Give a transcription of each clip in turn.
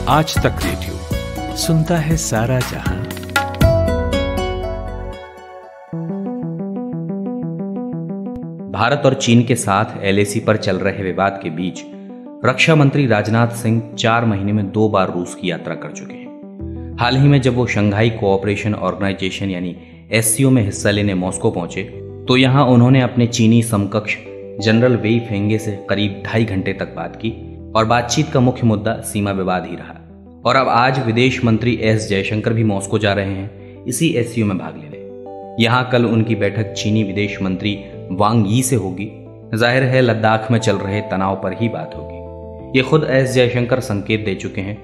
आज तक रेडियो सुनता है सारा जहां। भारत और चीन के साथ एलएसी पर चल रहे विवाद के बीच रक्षा मंत्री राजनाथ सिंह 4 महीने में 2 बार रूस की यात्रा कर चुके हैं। हाल ही में जब वो शंघाई कोऑपरेशन ऑर्गेनाइजेशन यानी एससीओ में हिस्सा लेने मॉस्को पहुंचे तो यहां उन्होंने अपने चीनी समकक्ष जनरल वेई फेंगे से करीब 2.5 घंटे तक बात की और बातचीत का मुख्य मुद्दा सीमा विवाद ही रहा। और अब आज विदेश मंत्री एस जयशंकर भी मॉस्को जा रहे हैं इसी एससीओ में भाग लेने। यहाँ कल उनकी बैठक चीनी विदेश मंत्री वांग यी से होगी। जाहिर है लद्दाख में चल रहे तनाव पर ही बात होगी। ये खुद एस जयशंकर संकेत दे चुके हैं।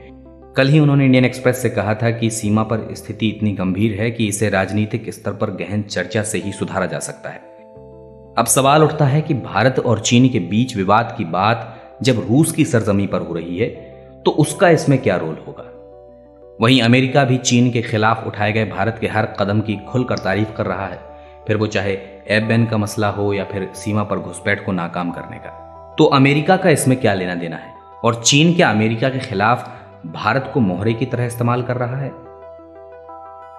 कल ही उन्होंने इंडियन एक्सप्रेस से कहा था कि सीमा पर स्थिति इतनी गंभीर है कि इसे राजनीतिक स्तर पर गहन चर्चा से ही सुधारा जा सकता है। अब सवाल उठता है कि भारत और चीन के बीच विवाद की बात जब रूस की सरजमी पर हो रही है तो उसका इसमें क्या रोल होगा। वहीं अमेरिका भी चीन के खिलाफ उठाए गए भारत के हर कदम की खुलकर तारीफ कर रहा है, फिर वो चाहे एप बैन का मसला हो या फिर सीमा पर घुसपैठ को नाकाम करने का। तो अमेरिका का इसमें क्या लेना देना है और चीन क्या अमेरिका के खिलाफ भारत को मोहरे की तरह इस्तेमाल कर रहा है।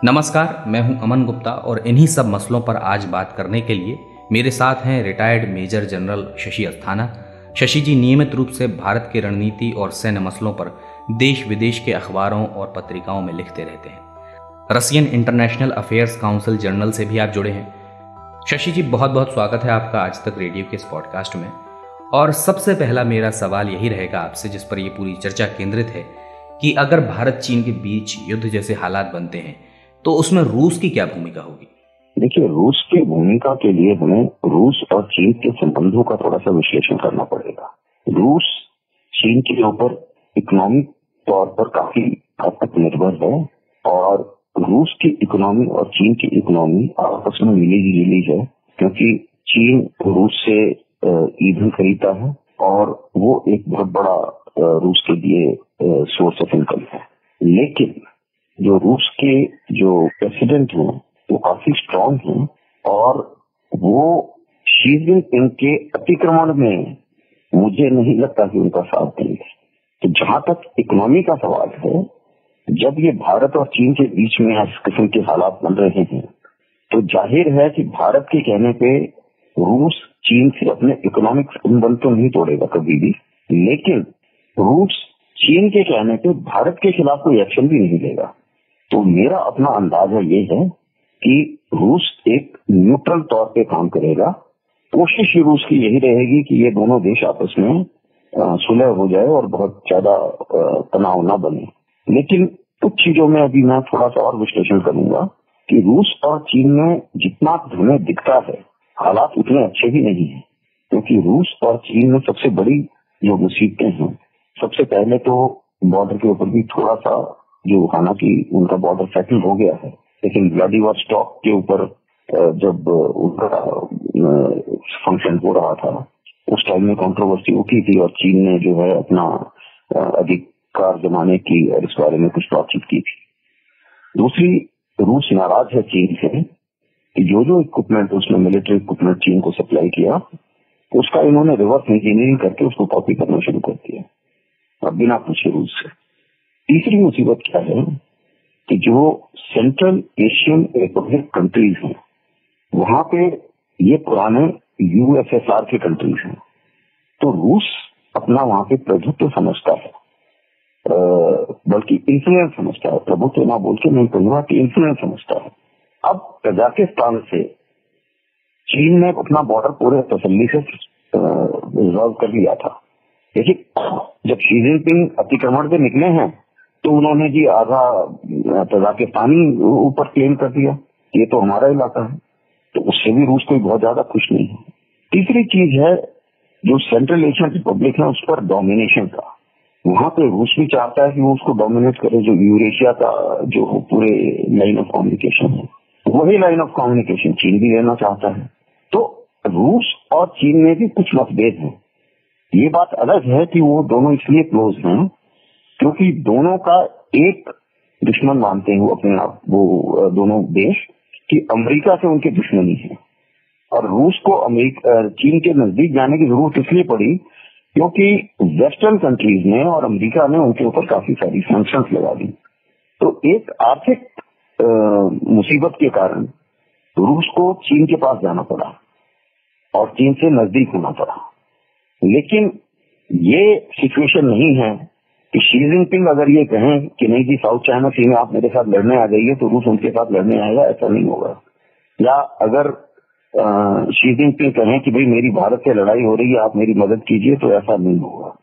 नमस्कार, मैं हूं अमन गुप्ता और इन्हीं सब मसलों पर आज बात करने के लिए मेरे साथ हैं retired major general Shashi Asthana. Shashi ji नियमित रूप से भारत की रणनीति और सैन्य मसलों पर देश विदेश के अखबारों और पत्रिकाओं में लिखते रहते हैं। Russian international affairs council journal से भी आप जुड़े हैं। शशि जी बहुत बहुत स्वागत है आपका आज तक रेडियो के इस पॉडकास्ट में। और सबसे पहला मेरा सवाल यही रहेगा आपसे, जिस पर यह पूरी चर्चा केंद्रित है, कि अगर भारत चीन के बीच युद्ध जैसे हालात बनते हैं तो उसमें रूस की क्या भूमिका होगी। देखिए, रूस की भूमिका के लिए हमें रूस और चीन के संबंधों का थोड़ा सा विश्लेषण करना पड़ेगा। रूस चीन के ऊपर इकोनॉमिक तौर पर काफी हद तक निर्भर है और रूस की इकोनॉमी और चीन की इकोनॉमी आपस में मिली जुली है, क्योंकि चीन रूस से ईंधन खरीदता है और वो एक बहुत बड़ा रूस के लिए सोर्स ऑफ इनकम है। लेकिन जो रूस के जो प्रेसिडेंट हैं वो काफी स्ट्रांग हैं और वो शी जिनपिंग के अतिक्रमण में मुझे नहीं लगता कि उनका साथ देंगे। तो जहां तक इकोनॉमी का सवाल है, जब ये भारत और चीन के बीच में इस किस्म के हालात बन रहे हैं तो जाहिर है कि भारत के कहने पे रूस चीन से अपने इकोनॉमिक संबंध तो नहीं तोड़ेगा कभी भी, लेकिन रूस चीन के कहने पे भारत के खिलाफ कोई एक्शन भी नहीं लेगा। तो मेरा अपना अंदाजा ये है कि रूस एक न्यूट्रल तौर पे काम करेगा। कोशिश रूस की यही रहेगी कि ये दोनों देश आपस में सुलह हो जाए और बहुत ज्यादा तनाव ना बने। लेकिन कुछ चीजों में अभी मैं थोड़ा सा और विश्लेषण करूंगा कि रूस और चीन में जितना हमें दिखता है हालात उतने अच्छे भी नहीं है, क्योंकि रूस और चीन में सबसे बड़ी जो मुसीबतें हैं, सबसे पहले तो बॉर्डर के ऊपर भी थोड़ा सा जो हालांकि उनका बॉर्डर सेटल हो गया है, लेकिन व्लादिवोस्टॉक के ऊपर जब उनका फंक्शन हो रहा था उस टाइम में कंट्रोवर्सी उठी थी और चीन ने जो है अपना अधिकार जमाने की और इस बारे में कुछ बातचीत की थी। दूसरी, रूस नाराज है चीन से कि जो इक्विपमेंट उसने मिलिट्री इक्विपमेंट चीन को सप्लाई किया उसका इन्होंने रिवर्स इंजीनियरिंग करके उसको कॉपी करना शुरू कर दिया और बिना पूछे रूस से। तीसरी मुसीबत क्या है कि जो सेंट्रल एशियन रिपब्लिक कंट्रीज हैं वहां पे ये पुराने यूएसएसआर के कंट्रीज हैं, तो रूस अपना वहां पे प्रभुत्व समझता है, बल्कि इन्फ्लुएंस समझता है। प्रभुत्व ना बोल के मैं कहूंगा कि इन्फ्लुएंस समझता है। अब कजाकिस्तान से चीन ने अपना बॉर्डर पूरे तसल्ली से रिजॉल्व कर लिया था, लेकिन जब शी जिनपिंग अतिक्रमण पे निकले हैं तो उन्होंने जी आधा कजाकिस्तानी ऊपर क्लेम कर दिया, ये तो हमारा इलाका है। तो उससे भी रूस कोई बहुत ज्यादा खुश नहीं है। तीसरी चीज है जो सेंट्रल एशियन रिपब्लिक है उस पर डोमिनेशन का। वहां पे रूस भी चाहता है कि वो उसको डोमिनेट करे। जो यूरेशिया का जो पूरे लाइन ऑफ कम्युनिकेशन है वही लाइन ऑफ कम्युनिकेशन चीन भी लेना चाहता है। तो रूस और चीन में भी कुछ मतभेद हैं। ये बात अलग है कि वो दोनों इसलिए क्लोज हैं क्योंकि दोनों का एक दुश्मन मानते हैं वो अपने आप, वो दोनों देश, कि अमेरिका से उनकी दुश्मनी है। और रूस को चीन के नजदीक जाने की जरूरत इसलिए पड़ी क्योंकि वेस्टर्न कंट्रीज ने और अमेरिका ने उनके ऊपर काफी सारी सैंक्शंस लगा दी। तो एक आर्थिक मुसीबत के कारण रूस को चीन के पास जाना पड़ा और चीन से नजदीक होना पड़ा। लेकिन ये सिचुएशन नहीं है कि शी जिनपिंग अगर ये कहें कि नहीं जी साउथ चाइना सी में आप मेरे साथ लड़ने आ जाइए तो रूस उनके साथ लड़ने आएगा, ऐसा नहीं होगा। या अगर शी जिनपिंग कहें कि भाई मेरी भारत से लड़ाई हो रही है, आप मेरी मदद कीजिए, तो ऐसा नहीं होगा।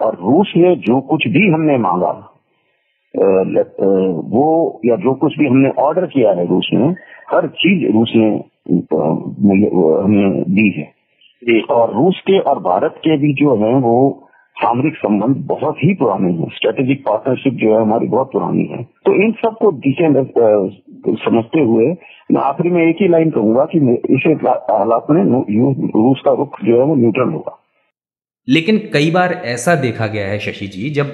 और रूस ने जो कुछ भी हमने मांगा वो या जो कुछ भी हमने ऑर्डर किया है रूस में, हर चीज रूस ने हमें दी है। और रूस के और भारत के भी जो है वो सामरिक संबंध बहुत ही पुराने हैं, स्ट्रेटेजिक पार्टनरशिप जो है हमारी बहुत पुरानी है। तो इन सब को समझते हुए मैं आखिरी में एक ही लाइन कहूंगा कि इस हालात में रूस का रुख जो है वो न्यूट्रल होगा। लेकिन कई बार ऐसा देखा गया है शशि जी, जब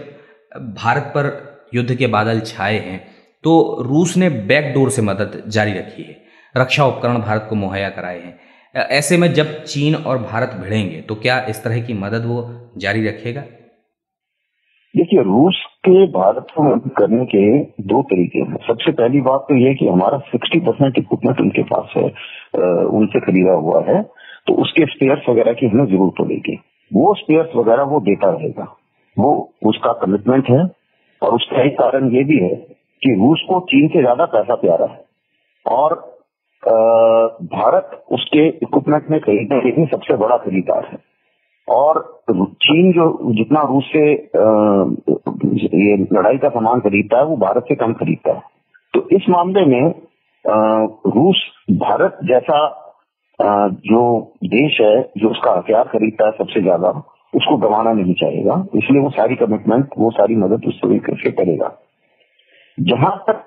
भारत पर युद्ध के बादल छाए हैं तो रूस ने बैकडोर से मदद जारी रखी है, रक्षा उपकरण भारत को मुहैया कराए हैं। ऐसे में जब चीन और भारत भिड़ेंगे तो क्या इस तरह की मदद वो जारी रखेगा? देखिए, रूस के भारत को मदद करने के दो तरीके हैं। सबसे पहली बात तो ये कि हमारा 60% इक्विपमेंट उनके पास है, उनसे खरीदा हुआ है, तो उसके स्पेयर्स वगैरह की हमें जरूरत पड़ेगी। वो स्पेयर्स वगैरह वो देता रहेगा, वो उसका कमिटमेंट है। और उसका एक कारण ये भी है कि रूस को चीन से ज्यादा पैसा प्यारा है और भारत उसके इक्विपमेंट में कहीं ना कहीं सबसे बड़ा खरीदार है। और चीन जो जितना रूस से ये लड़ाई का सामान खरीदता है वो भारत से कम खरीदता है। तो इस मामले में रूस भारत जैसा जो देश है जो उसका हथियार खरीदता है सबसे ज्यादा, उसको गंवाना नहीं चाहेगा। इसलिए वो सारी कमिटमेंट, वो सारी मदद उस तरीके से करेगा। जहां तक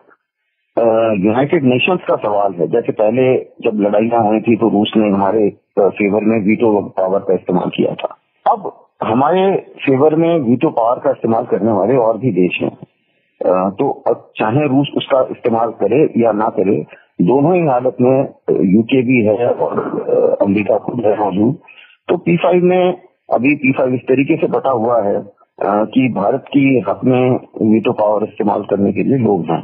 यूनाइटेड नेशंस का सवाल है, जैसे पहले जब लड़ाइयां हुई थी तो रूस ने हमारे फेवर में वीटो पावर का इस्तेमाल किया था। अब हमारे फेवर में वीटो पावर का इस्तेमाल करने वाले और भी देश हैं। तो अब चाहे रूस उसका इस्तेमाल करे या ना करे, दोनों ही हालत में यूके भी है और अमेरिका खुद है मौजूद। तो P5 में अभी P5 इस तरीके से बटा हुआ है कि भारत की हक में वीटो पावर इस्तेमाल करने के लिए लोग हैं।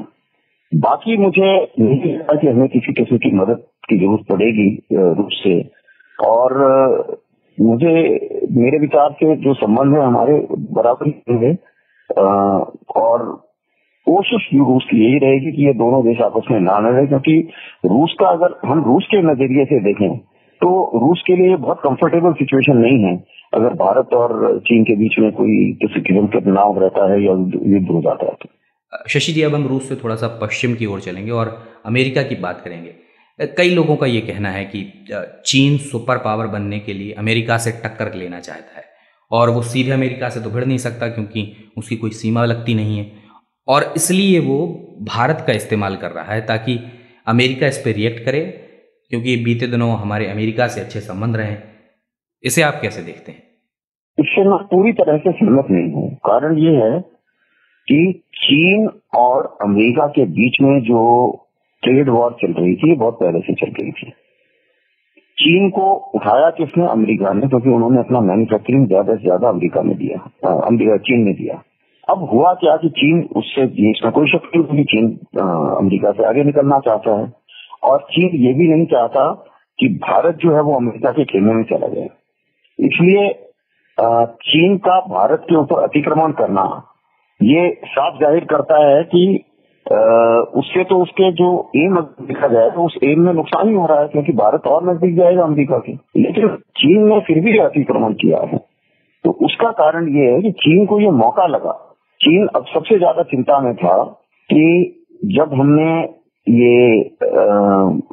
बाकी मुझे नहीं लगता कि हमें किसी किस्म की मदद की जरूरत पड़ेगी रूस से। और मुझे मेरे विचार से जो संबंध है हमारे बराबर होंगे और कोशिश रूस की यही रहेगी कि ये दोनों देश आपस में ना लड़े। क्योंकि रूस का अगर हम रूस के नजरिए से देखें तो रूस के लिए बहुत कंफर्टेबल सिचुएशन नहीं है अगर भारत और चीन के बीच में कोई किसी किस्म का तनाव रहता है या युद्ध हो जाता है तो। शशि जी, अब हम रूस से थोड़ा सा पश्चिम की ओर चलेंगे और अमेरिका की बात करेंगे। कई लोगों का ये कहना है कि चीन सुपर पावर बनने के लिए अमेरिका से टक्कर लेना चाहता है और वो सीधे अमेरिका से तो भिड़ नहीं सकता क्योंकि उसकी कोई सीमा लगती नहीं है, और इसलिए वो भारत का इस्तेमाल कर रहा है ताकि अमेरिका इस पर रिएक्ट करे, क्योंकि बीते दिनों हमारे अमेरिका से अच्छे संबंध रहे हैं। इसे आप कैसे देखते हैं? इससे मैं पूरी तरह से सहमत नहीं हूँ। कारण ये है कि चीन और अमेरिका के बीच में जो ट्रेड वॉर चल रही थी बहुत पहले से चल रही थी। चीन को उठाया किसने? अमेरिका ने, क्योंकि उन्होंने अपना मैन्युफैक्चरिंग ज्यादा से ज्यादा अमेरिका में दिया, चीन ने दिया। अब हुआ क्या कि चीन उससे, इसमें कोई शक नहीं, चीन अमेरिका से आगे निकलना चाहता है और चीन ये भी नहीं चाहता कि भारत जो है वो अमेरिका के खेमे में चला जाए। इसलिए चीन का भारत के ऊपर अतिक्रमण करना ये साफ जाहिर करता है कि उससे तो उसके जो एम देखा जाए तो उस एम में नुकसान ही हो रहा है, क्योंकि भारत और नजदीक जाएगा अमेरिका के। लेकिन चीन ने फिर भी अतिक्रमण किया है। तो उसका कारण ये है कि चीन को ये मौका लगा। चीन अब सबसे ज्यादा चिंता में था कि जब हमने ये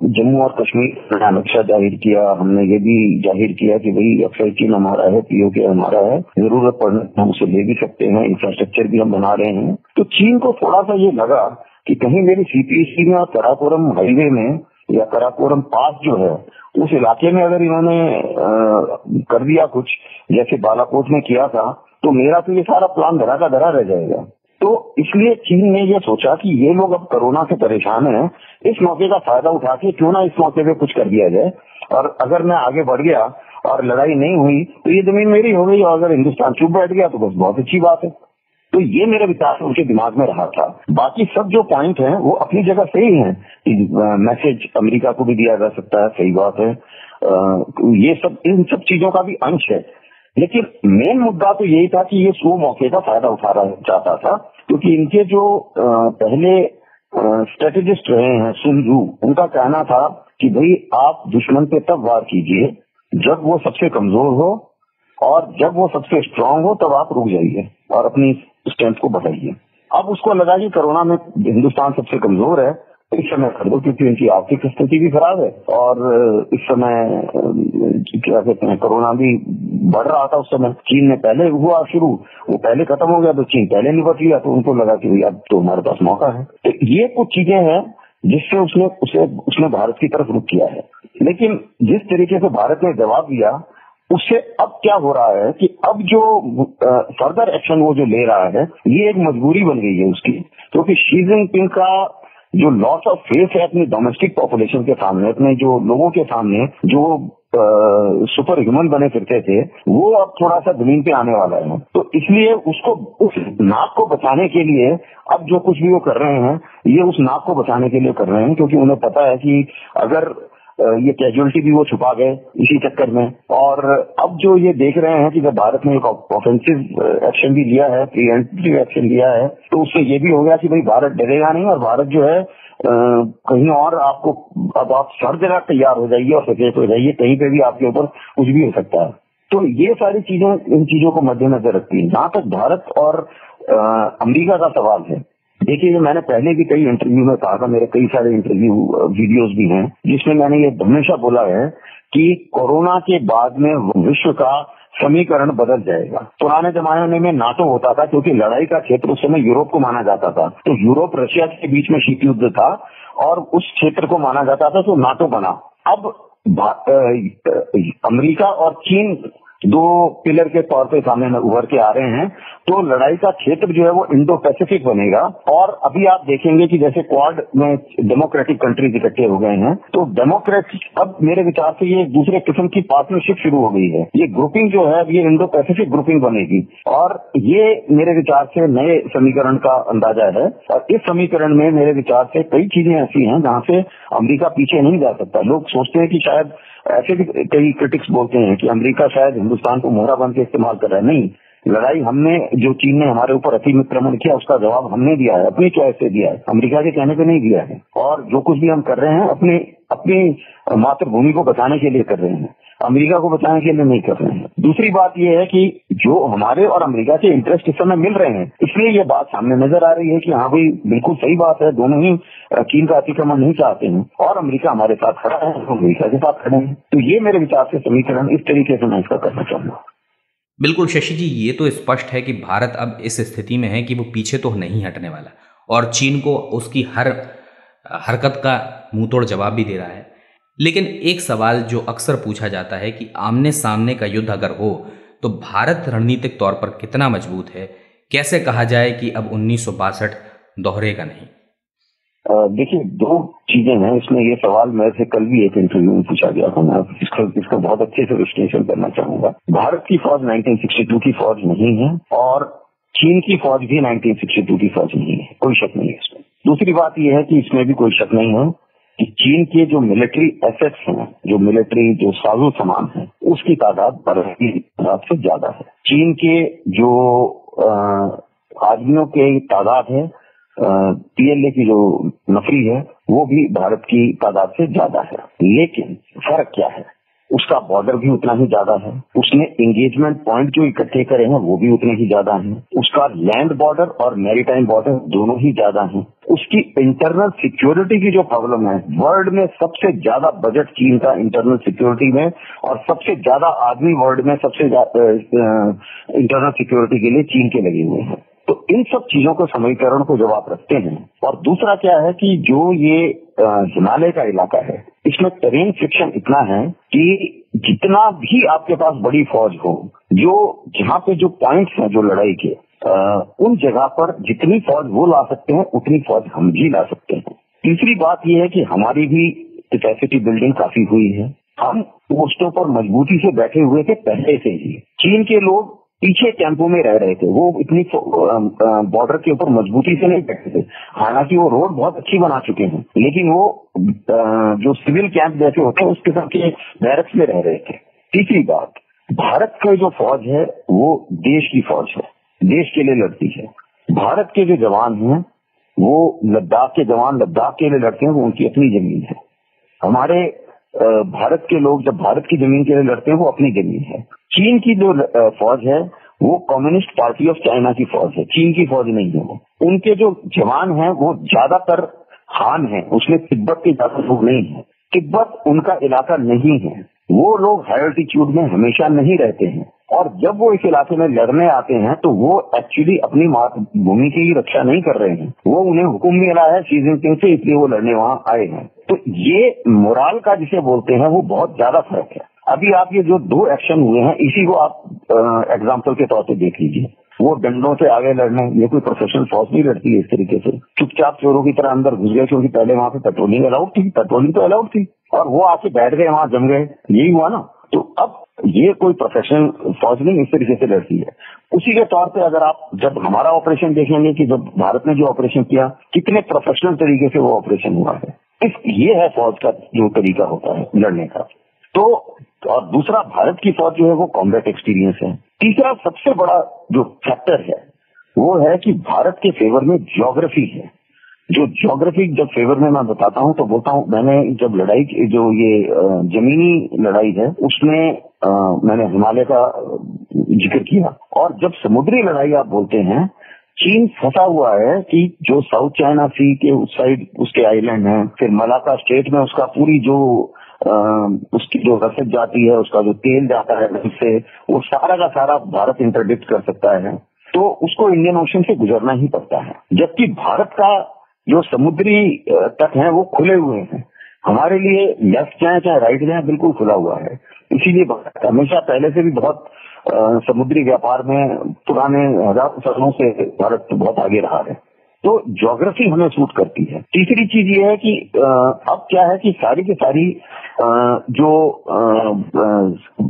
जम्मू और कश्मीर का नक्शा जाहिर किया, हमने ये भी जाहिर किया कि भाई अक्सर चीन हमारा है, पीओके हमारा है, जरूरत पड़ने पर हम उसे ले भी सकते हैं, इंफ्रास्ट्रक्चर भी हम बना रहे हैं। तो चीन को थोड़ा सा ये लगा कि कहीं मेरी CPEC में और कराकोरम हाईवे में या कराकोरम पास जो है उस इलाके में अगर इन्होंने कर दिया कुछ जैसे बालाकोट में किया था, तो मेरा तो ये सारा प्लान धरा का धरा रह जाएगा। तो इसलिए चीन ने ये सोचा कि ये लोग अब कोरोना से परेशान हैं, इस मौके का फायदा उठा के क्यों ना इस मौके पे कुछ कर दिया जाए। और अगर मैं आगे बढ़ गया और लड़ाई नहीं हुई तो ये जमीन मेरी हो गई, और अगर हिंदुस्तान चुप बैठ गया तो बस बहुत अच्छी बात है। तो ये मेरे विचार से उनके दिमाग में रहा था। बाकी सब जो पॉइंट हैं वो अपनी जगह सही हैं। मैसेज अमेरिका को भी दिया जा सकता है, सही बात है। ये सब, इन सब चीजों का भी अंश है, लेकिन मेन मुद्दा तो यही था कि ये स्लो मौके का फायदा उठाना चाहता था, क्योंकि इनके जो पहले स्ट्रेटेजिस्ट रहे हैं सुन त्सू, उनका कहना था कि भाई आप दुश्मन पे तब वार कीजिए जब वो सबसे कमजोर हो, और जब वो सबसे स्ट्रांग हो तब आप रुक जाइए और अपनी स्ट्रेंथ को बढ़ाइए। अब उसको लगा कि कोरोना में हिंदुस्तान सबसे कमजोर है, इस समय कर दो, क्योंकि उनकी आर्थिक स्थिति भी खराब है, और इस समय क्या कहते हैं, कोरोना भी बढ़ रहा था उस समय। चीन में पहले हुआ शुरू, वो पहले खत्म हो गया तो चीन पहले निपट लिया, तो उनको लगा कि अब तो हमारे पास मौका है। तो ये कुछ चीजें हैं जिससे उसने भारत की तरफ रुख किया है। लेकिन जिस तरीके से भारत ने जवाब दिया, उससे अब क्या हो रहा है कि अब जो फर्दर एक्शन वो जो ले रहा है, ये एक मजबूरी बन गई है उसकी, क्योंकि शी जिनपिंग का जो लॉस ऑफ फेथ है अपनी डोमेस्टिक पॉपुलेशन के सामने, अपने जो लोगों के सामने जो सुपर ह्यूमन बने फिरते थे, वो अब थोड़ा सा जमीन पे आने वाला है। तो इसलिए उसको, उस नाक को बचाने के लिए अब जो कुछ भी वो कर रहे हैं, ये उस नाक को बचाने के लिए कर रहे हैं, क्योंकि उन्हें पता है कि अगर ये कैजुअलिटी भी वो छुपा गए इसी चक्कर में। और अब जो ये देख रहे हैं कि जब भारत ने एक ऑफेंसिव एक्शन भी लिया है, प्रीएम्प्टिव एक्शन लिया है, तो उससे ये भी हो गया कि भाई भारत डरेगा नहीं, और भारत जो है कहीं और आपको, अब आप हर जगह तैयार हो जाइए और सचेत हो जाइए, कहीं पे भी आपके ऊपर कुछ भी हो सकता है। तो ये सारी चीजें इन चीजों को मद्देनजर रखती है। जहां तक भारत और अमेरिका का सवाल है, देखिए मैंने पहले भी कई इंटरव्यू में कहा था, मेरे कई सारे इंटरव्यू वीडियोस भी हैं, जिसमें मैंने ये हमेशा बोला है कि कोरोना के बाद में विश्व का समीकरण बदल जाएगा। पुराने जमाने में नाटो होता था, क्योंकि लड़ाई का क्षेत्र उस समय यूरोप को माना जाता था, तो यूरोप रशिया के बीच में शीत युद्ध था और उस क्षेत्र को माना जाता था, तो नाटो बना। अब अमेरिका और चीन दो पिलर के तौर पे सामने उभर के आ रहे हैं, तो लड़ाई का क्षेत्र जो है वो इंडो पैसिफिक बनेगा। और अभी आप देखेंगे कि जैसे क्वाड में डेमोक्रेटिक कंट्रीज इकट्ठे हो गए हैं, तो डेमोक्रेट अब मेरे विचार से ये दूसरे किस्म की पार्टनरशिप शुरू हो गई है। ये ग्रुपिंग जो है ये इंडो पैसिफिक ग्रुपिंग बनेगी, और ये मेरे विचार से नए समीकरण का अंदाजा है। और इस समीकरण में मेरे विचार से कई चीजें ऐसी हैं जहां से अमेरिका पीछे नहीं जा सकता। लोग सोचते हैं कि शायद, ऐसे भी कई क्रिटिक्स बोलते हैं कि अमेरिका शायद हिंदुस्तान को मोहरा बन के इस्तेमाल कर रहा है। नहीं, लड़ाई हमने, जो चीन ने हमारे ऊपर अतिक्रमण किया उसका जवाब हमने दिया है, अपनी चॉइस से दिया है, अमेरिका के कहने पे नहीं दिया है। और जो कुछ भी हम कर रहे हैं अपनी मातृभूमि को बचाने के लिए कर रहे हैं, अमेरिका को बचाने के लिए नहीं कर रहे हैं। दूसरी बात यह है कि जो हमारे और अमेरिका के इंटरेस्ट इस समय मिल रहे हैं, इसलिए ये बात सामने नजर आ रही है कि हाँ भाई बिल्कुल सही बात है, दोनों ही चीन का अतिक्रमण नहीं चाहते हैं और अमेरिका हमारे साथ खड़ा है, हम अमेरिका के साथ खड़े हैं। तो ये मेरे विचार से समीकरण इस तरीके से मैं इसका करना चाहूंगा। बिल्कुल शशि जी, ये तो स्पष्ट है कि भारत अब इस स्थिति में है कि वो पीछे तो नहीं हटने वाला, और चीन को उसकी हर हरकत का मुंहतोड़ जवाब भी दे रहा है। लेकिन एक सवाल जो अक्सर पूछा जाता है कि आमने सामने का युद्ध अगर हो तो भारत रणनीतिक तौर पर कितना मजबूत है, कैसे कहा जाए कि अब 1962 दोहरेगा नहीं? देखिए, दो चीजें हैं इसमें। ये सवाल मेरे से कल भी एक इंटरव्यू में पूछा गया था, मैं इसका बहुत अच्छे से विश्लेषण करना चाहूंगा। भारत की फौज 1962 की फौज नहीं है, और चीन की फौज भी 1962 की फौज नहीं है, कोई शक नहीं है इसमें। दूसरी बात यह है कि इसमें भी कोई शक नहीं है कि चीन के जो मिलिट्री एसेट्स हैं, जो साजो सामान है, उसकी तादाद भारत की तादाद से ज्यादा है। चीन के जो आदमियों की तादाद है, पीएलए की जो नफरी है, वो भी भारत की तादाद से ज्यादा है। लेकिन फर्क क्या है, उसका बॉर्डर भी उतना ही ज्यादा है, उसने एंगेजमेंट पॉइंट जो इकट्ठे करे हैं वो भी उतने ही ज्यादा हैं, उसका लैंड बॉर्डर और मैरीटाइम बॉर्डर दोनों ही ज्यादा हैं, उसकी इंटरनल सिक्योरिटी की जो प्रॉब्लम है, वर्ल्ड में सबसे ज्यादा बजट चीन का इंटरनल सिक्योरिटी में, और सबसे ज्यादा आदमी वर्ल्ड में सबसे इंटरनल सिक्योरिटी के लिए चीन के लगे हुए हैं। तो इन सब चीजों को समीकरण को जब आप रखते हैं, और दूसरा क्या है कि जो ये हिमालय का इलाका है, इसमें टेरेन फ्रिक्शन इतना है कि जितना भी आपके पास बड़ी फौज हो, जो जहाँ पे जो पॉइंट्स हैं जो लड़ाई के, उन जगह पर जितनी फौज वो ला सकते हैं उतनी फौज हम भी ला सकते हैं। तीसरी बात यह है कि हमारी भी कैपेसिटी बिल्डिंग काफी हुई है, हम पोस्टों पर मजबूती से बैठे हुए थे पहले से ही। चीन के लोग पीछे कैंपों में रह रहे थे, वो इतनी बॉर्डर के ऊपर मजबूती से नहीं बैठे थे। हालांकि वो रोड बहुत अच्छी बना चुके हैं, लेकिन वो जो सिविल कैंप जैसे होते हैं उस किस्म के बैरक्स में रह रहे थे। तीसरी बात, भारत की जो फौज है वो देश की फौज है, देश के लिए लड़ती है। भारत के जो जवान हैं वो लद्दाख के जवान लद्दाख के लिए लड़ते हैं, वो उनकी अपनी जमीन है। हमारे भारत के लोग जब भारत की जमीन के लिए लड़ते हैं वो अपनी जमीन है। चीन की जो फौज है वो कम्युनिस्ट पार्टी ऑफ चाइना की फौज है, चीन की फौज नहीं है वो। उनके जो जवान हैं वो ज्यादातर हान है, उसमें तिब्बत के ज्यादा लोग नहीं है। तिब्बत उनका इलाका नहीं है, वो लोग हाई एल्टीट्यूड में हमेशा नहीं रहते हैं, और जब वो इस इलाके में लड़ने आते हैं तो वो एक्चुअली अपनी मातृभूमि की रक्षा नहीं कर रहे हैं, वो उन्हें हुक्म मिला है शी जिनपिंग से, इसलिए वो लड़ने वहां आए हैं। तो ये मोराल का जिसे बोलते हैं वो बहुत ज्यादा फर्क है। अभी आप ये जो 2 एक्शन हुए हैं इसी को आप एग्जाम्पल के तौर पे देख लीजिए। वो डंडों से आगे लड़ने, ये कोई प्रोफेशनल फौज नहीं लड़ती है इस तरीके से। चुपचाप चोरों की तरह अंदर घुस गए, क्योंकि पहले वहां पे पेट्रोलिंग अलाउड थी, पेट्रोलिंग तो अलाउड थी, और वो आके बैठ गए वहां, जम गए, यही हुआ ना। तो अब ये कोई प्रोफेशनल फौज नहीं इस तरीके से लड़ती है। उसी के तौर पे अगर आप जब हमारा ऑपरेशन देखेंगे कि जब भारत ने जो ऑपरेशन किया कितने प्रोफेशनल तरीके से वो ऑपरेशन हुआ है, ये है फौज का जो तरीका होता है लड़ने का। तो और दूसरा, भारत की फौज जो है वो कॉम्बैट एक्सपीरियंस है। तीसरा सबसे बड़ा जो फैक्टर है वो है कि भारत के फेवर में ज्योग्राफी है। जो ज्योग्राफी जब फेवर में मैं बताता हूँ तो बोलता हूँ, मैंने जब लड़ाई जो ये जमीनी लड़ाई है उसमें मैंने हिमालय का जिक्र किया, और जब समुद्री लड़ाई आप बोलते हैं, चीन फंसा हुआ है कि जो साउथ चाइना सी के उस साइड उसके आइलैंड हैं, फिर मलाका स्टेट में उसका पूरी जो उसकी जो रसद जाती है, उसका जो तेल जाता है उससे, वो सारा का सारा भारत इंटरडिक्ट कर सकता है, तो उसको इंडियन ओशन से गुजरना ही पड़ता है। जबकि भारत का जो समुद्री तट है वो खुले हुए हैं, हमारे लिए लेफ्ट जाए चाहे राइट जाए बिल्कुल खुला हुआ है। इसीलिए हमेशा पहले से भी बहुत समुद्री व्यापार में पुराने हजारों सालों से भारत बहुत आगे रहा है। तो ज्योग्राफी हमें सूट करती है। तीसरी चीज ये है कि अब क्या है कि सारी की सारी जो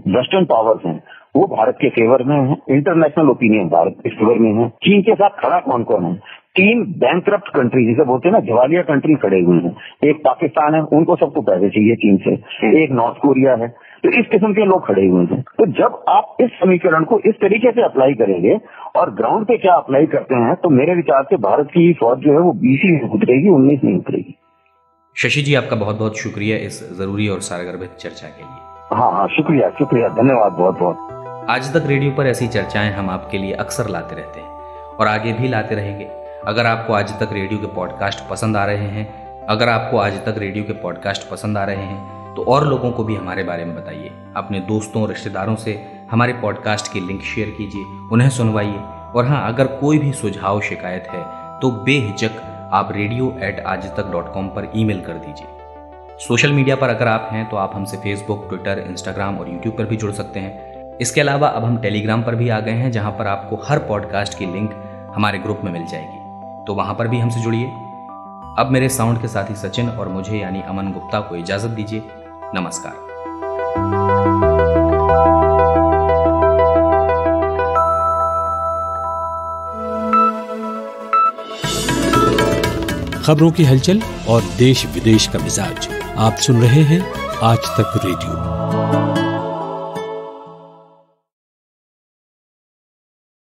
वेस्टर्न पावर्स हैं वो भारत के फेवर में है, इंटरनेशनल ओपिनियन भारत के फेवर में है। चीन के साथ खड़ा कौन कौन है? 3 बैंकक्रप्ट कंट्री जिसे बोलते हैं ना, दिवालिया कंट्री खड़े हुए हैं। एक पाकिस्तान है, उनको सबको पैसे चाहिए चीन से, एक नॉर्थ कोरिया है, तो इस किस्म के लोग खड़े हुए हैं। तो जब आप इस समीकरण को इस तरीके से अप्लाई करेंगे और ग्राउंड पे क्या अप्लाई करते हैं, तो मेरे विचार से भारत की फौज जो है वो 20 में उतरेगी, 19 में उतरेगी। शशि जी, आपका बहुत बहुत शुक्रिया इस जरूरी और सारगर्भित चर्चा के लिए। हाँ, शुक्रिया, धन्यवाद बहुत बहुत। आज तक रेडियो पर ऐसी चर्चाएं हम आपके लिए अक्सर लाते रहते हैं और आगे भी लाते रहेंगे। अगर आपको आज तक रेडियो के पॉडकास्ट पसंद आ रहे हैं, तो और लोगों को भी हमारे बारे में बताइए। अपने दोस्तों रिश्तेदारों से हमारे पॉडकास्ट की लिंक शेयर कीजिए, उन्हें सुनवाइए। और हाँ, अगर कोई भी सुझाव शिकायत है तो बेहिचक आप radio@aajtak.com पर ईमेल कर दीजिए। सोशल मीडिया पर अगर आप हैं तो आप हमसे फेसबुक, ट्विटर, इंस्टाग्राम और यूट्यूब पर भी जुड़ सकते हैं। इसके अलावा अब हम टेलीग्राम पर भी आ गए हैं, जहां पर आपको हर पॉडकास्ट की लिंक हमारे ग्रुप में मिल जाएगी, तो वहां पर भी हमसे जुड़िए। अब मेरे साउंड के साथी सचिन और मुझे यानी अमन गुप्ता को इजाजत दीजिए। नमस्कार। खबरों की हलचल और देश विदेश का मिजाज आप सुन रहे हैं आज तक रेडियो।